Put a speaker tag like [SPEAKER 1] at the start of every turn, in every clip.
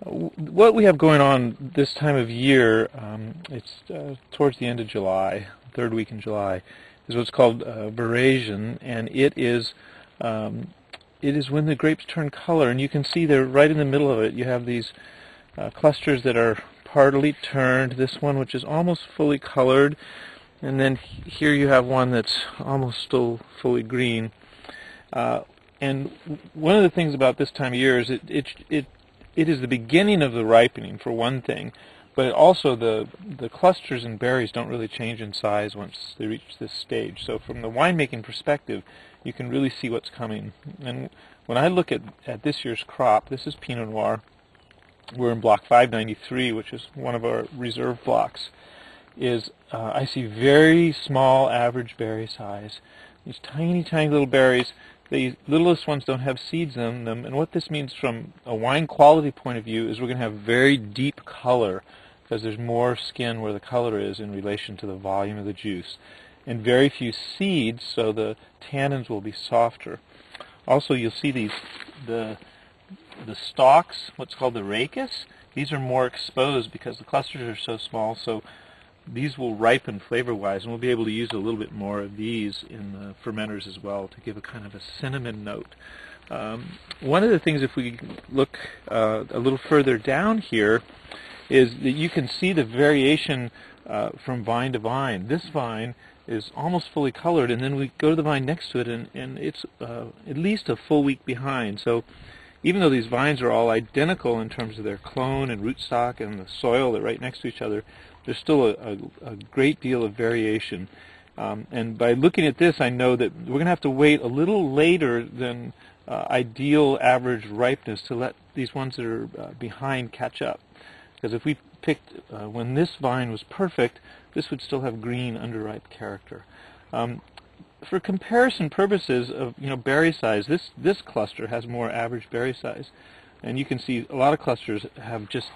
[SPEAKER 1] What we have going on this time of year, it's towards the end of July, third week in July, is what's called Verasion, and it is when the grapes turn color, and you can see there right in the middle of it you have these clusters that are partly turned, this one which is almost fully colored, and then here you have one that's almost still fully green. And one of the things about this time of year is it is the beginning of the ripening, for one thing, but also the clusters and berries don't really change in size once they reach this stage. So from the winemaking perspective, you can really see what's coming. And when I look at this year's crop, this is Pinot Noir. We're in block 593, which is one of our reserve blocks. I see very small average berry size. These tiny, tiny little berries. The littlest ones don't have seeds in them, and what this means from a wine quality point of view is we're going to have very deep color because there's more skin where the color is in relation to the volume of the juice, and very few seeds, so the tannins will be softer. Also, you'll see the stalks, what's called the rachis. These are more exposed because the clusters are so small, so these will ripen flavor-wise, and we'll be able to use a little bit more of these in the fermenters as well to give a kind of a cinnamon note. One of the things, if we look a little further down here, is that you can see the variation from vine to vine. This vine is almost fully colored, and then we go to the vine next to it, and it's at least a full week behind. So even though these vines are all identical in terms of their clone and rootstock and the soil, they're right next to each other, there's still a great deal of variation. And by looking at this, I know that we're going to have to wait a little later than ideal average ripeness to let these ones that are behind catch up. Because if we picked when this vine was perfect, this would still have green underripe character. For comparison purposes of berry size, this cluster has more average berry size, and you can see a lot of clusters have just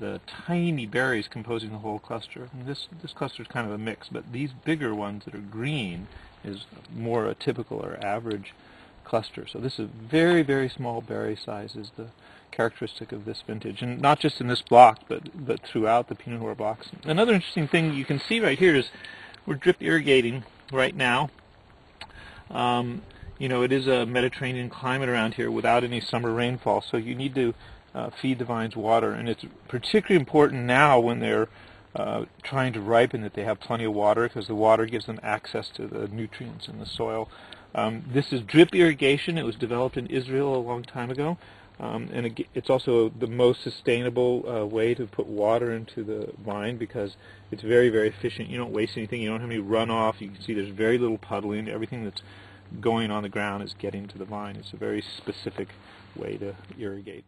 [SPEAKER 1] the tiny berries composing the whole cluster. And this cluster is kind of a mix, but these bigger ones that are green is more a typical or average cluster. So this is very, very small berry size is the characteristic of this vintage, and not just in this block, but throughout the Pinot Noir blocks. Another interesting thing you can see right here is we're drip irrigating right now. It is a Mediterranean climate around here without any summer rainfall, so you need to feed the vines water, and it's particularly important now when they're trying to ripen that they have plenty of water, because the water gives them access to the nutrients in the soil. This is drip irrigation. It was developed in Israel a long time ago, and it's also the most sustainable way to put water into the vine because it's very, very efficient. You don't waste anything. You don't have any runoff. You can see there's very little puddling. Everything that's going on the ground is getting to the vine. It's a very specific way to irrigate.